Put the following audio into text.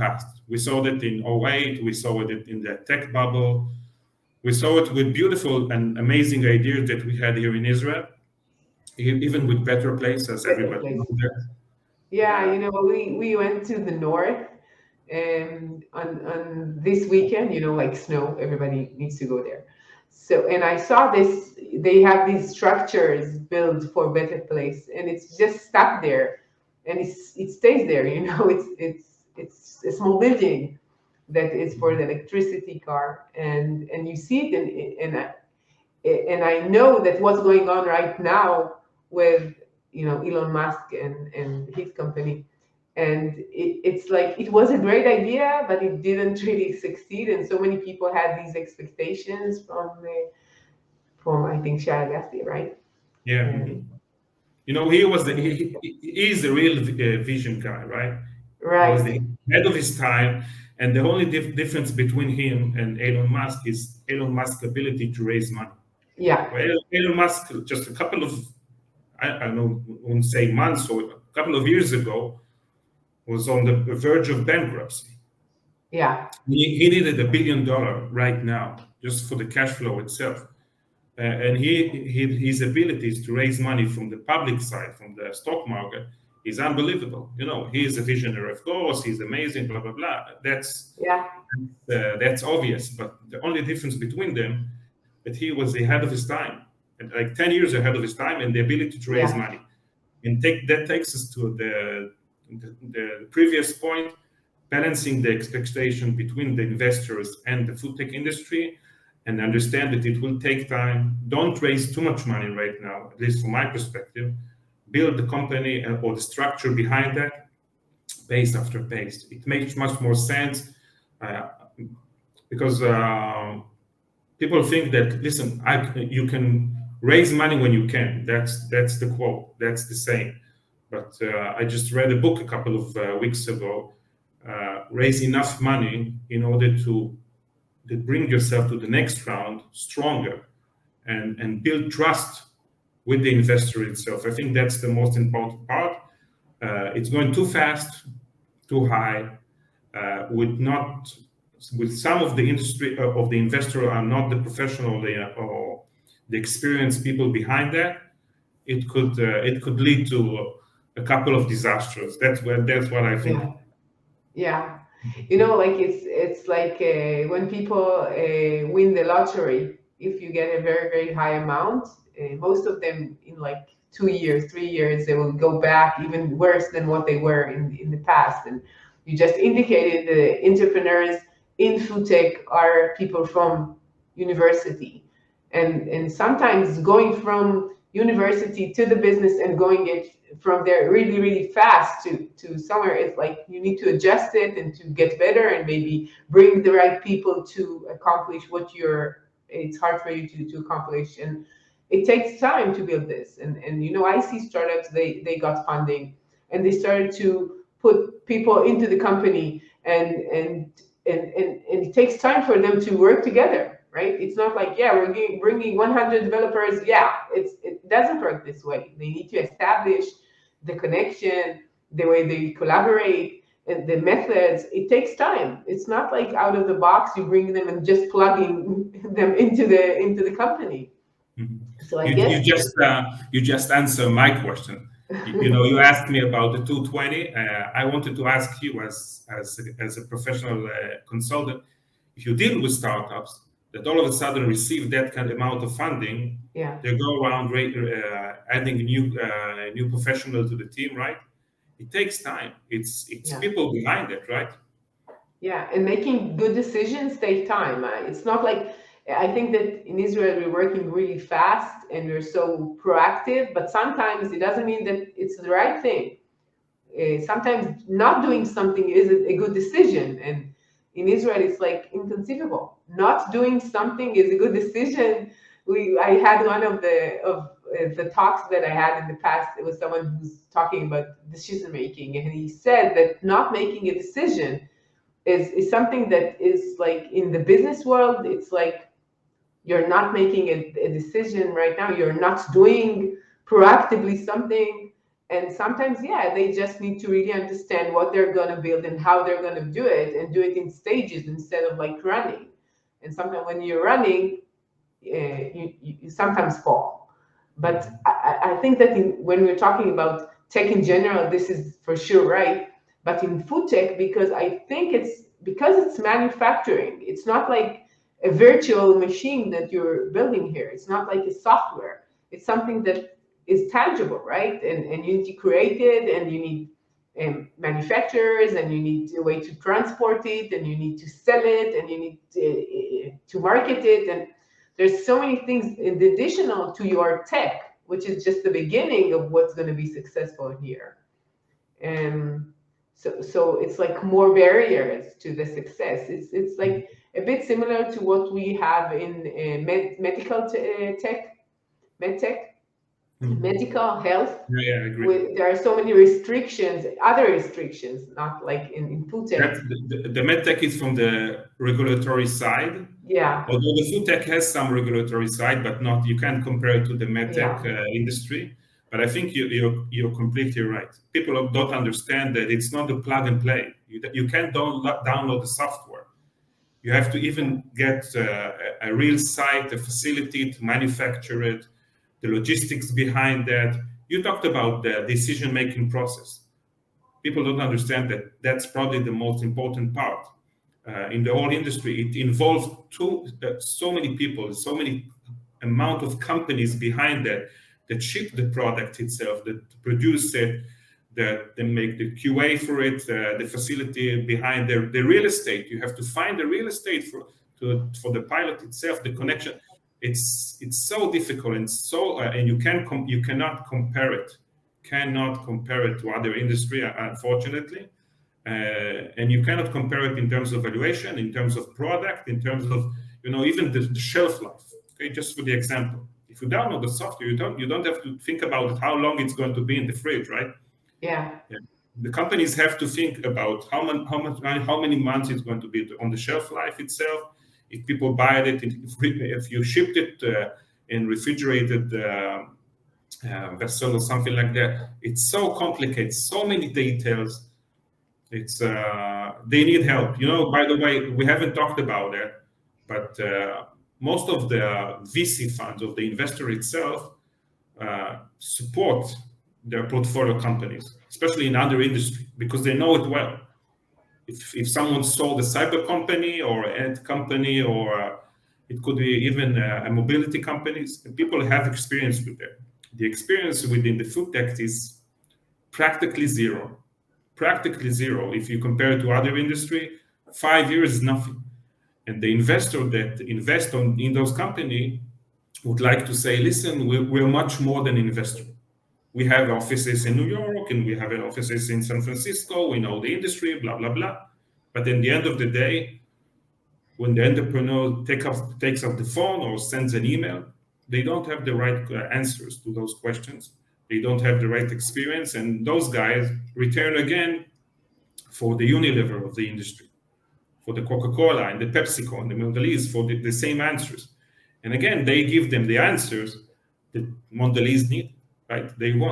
past. We saw that in '08, we saw it in the tech bubble, we saw it with beautiful and amazing ideas that we had here in Israel, even with better places, Better everybody place. knows that. Yeah, Yeah, we went to the north on this weekend, like snow, everybody needs to go there. So, and I saw this, they have these structures built for better place, and it's just stuck there, and it stays there, it's a small building that is for the electricity car, and you see it, and I know that what's going on right now with Elon Musk and his company, and it's like it was a great idea, but it didn't really succeed, and so many people had these expectations from I think Shia Gassi, right? yeah. And, He was and he is the real vision guy, right? He was the right, head of his time, and the only difference between him and Elon Musk is Elon Musk's ability to raise money. yeah, Well, Elon Musk, just a couple of, I don't know, I won't say months or a couple of years ago, was on the verge of bankruptcy. yeah, He needed $1 billion right now just for the cash flow itself. And his abilities to raise money from the public side, from the stock market, is unbelievable. He is a visionary, of course. He's amazing, blah blah blah. yeah, That's obvious. But the only difference between them, that he was ahead of his time, and like 10 years ahead of his time, and the ability to raise yeah, money. And that takes us to the previous point, balancing the expectation between the investors and the food tech industry, and understand that it will take time. Don't raise too much money right now, at least from my perspective. Build the company or the structure behind that, pace after pace. It makes much more sense, uh, because people think that, listen, you can raise money when you can. That's the quote. That's the saying. But I just read a book a couple of weeks ago. Raise enough money in order to bring yourself to the next round stronger, and build trust with the investor itself. I think that's the most important part. It's going too fast, too high, with some of the industry of the investor are not the professional or the experienced people behind that. It could lead to a couple of disasters. That's what I think. yeah, yeah. Like it's like when people win the lottery. If you get a very very high amount, most of them in like 2 years, 3 years, they will go back even worse than what they were in the past. And you just indicated the entrepreneurs in food tech are people from university, and sometimes going from university to the business and going it from there really really fast to somewhere, it's like you need to adjust it and to get better and maybe bring the right people to accomplish what it's hard for you to accomplish, and it takes time to build this. And I see startups, they got funding and they started to put people into the company, and it takes time for them to work together, right? It's not like, yeah, we're bringing 100 developers. Yeah, it doesn't work this way. They need to establish the connection, the way they collaborate, and the methods. It takes time. It's not like out of the box you bring them and just plugging them into the company. Mhm. So I You guess, just answer my question. You asked me about the 220. I wanted to ask you, as a professional consultant, if you deal with startups that all of a sudden receive that kind of amount of funding, yeah, they go around adding new professional to the team, right? It takes time. It's yeah. people behind it, right? Yeah, and making good decisions take time. It's not like, I think that in Israel we're working really fast and we're so proactive, but sometimes it doesn't mean that it's the right thing. Sometimes not doing something is a good decision, and in Israel it's like inconceivable. Not doing something is a good decision. I had one of the talks that I had in the past. It was someone who's talking about decision making, and he said that not making a decision is something that is like in the business world. It's like you're not making a decision right now, you're not doing proactively something, And sometimes, yeah, they just need to really understand what they're going to build and how they're going to do it, and do it in stages instead of like running. And sometimes when you're running, you sometimes fall. But I think that when we're talking about tech in general, this is for sure right. But in food tech, because I think it's manufacturing, it's not like a virtual machine that you're building here. It's not like a software. It's something that is tangible, right? And you need to create it, and you need manufacturers, and you need a way to transport it, and you need to sell it, and you need to market it. And there's so many things in additional to your tech, which is just the beginning of what's going to be successful here. And so it's like more barriers to the success. It's like a bit similar to what we have in medical tech, medtech, medical health. Yeah, I agree. There are so many restrictions, other restrictions, not like in food tech. The medtech is from the regulatory side. Yeah. Although the food tech has some regulatory side, but not, you can't compare it to the medtech industry. But I think you're completely right. People don't understand that it's not a plug and play. You can't download the software. You have to even get a real site, a facility to manufacture it, the logistics behind that. You talked about the decision-making process. People don't understand that that's probably the most important part. In the whole industry, it involves so many people, so many amount of companies behind that ship the product itself, that produce it, that they make the QA for it, the facility behind the real estate. You have to find the real estate for the pilot itself, the connection. It's so difficult, and and you cannot compare it. Cannot compare it to other industry, unfortunately. And you cannot compare it in terms of valuation, in terms of product, in terms of even the shelf life. Okay, just for the example, if you download the software, you don't have to think about how long it's going to be in the fridge, right? Yeah. The companies have to think about how many months it's going to be on the shelf life itself. If people buy it, if you shipped it in refrigerated vessel or something like that, it's so complicated, so many details. It's they need help. By the way, we haven't talked about it, but most of the VC funds of the investor itself support their portfolio companies, especially in other industry, because they know it well. If someone sold a cyber company or an ad company, or it could be even a mobility companies, people have experience with that. The experience within the food tech is practically zero. If you compare it to other industry, 5 years is nothing. And the investor that invest in those companies would like to say, listen, we're much more than investor. We have offices in New York, and we have offices in San Francisco. We know the industry, blah, blah, blah. But in the end of the day, when the entrepreneur takes up the phone or sends an email, they don't have the right answers to those questions. They don't have the right experience, and those guys return again for the Unilever of the industry, for the Coca-Cola and the PepsiCo and the Mondelez for the same answers. And again, they give them the answers that Mondelez need, right? They want.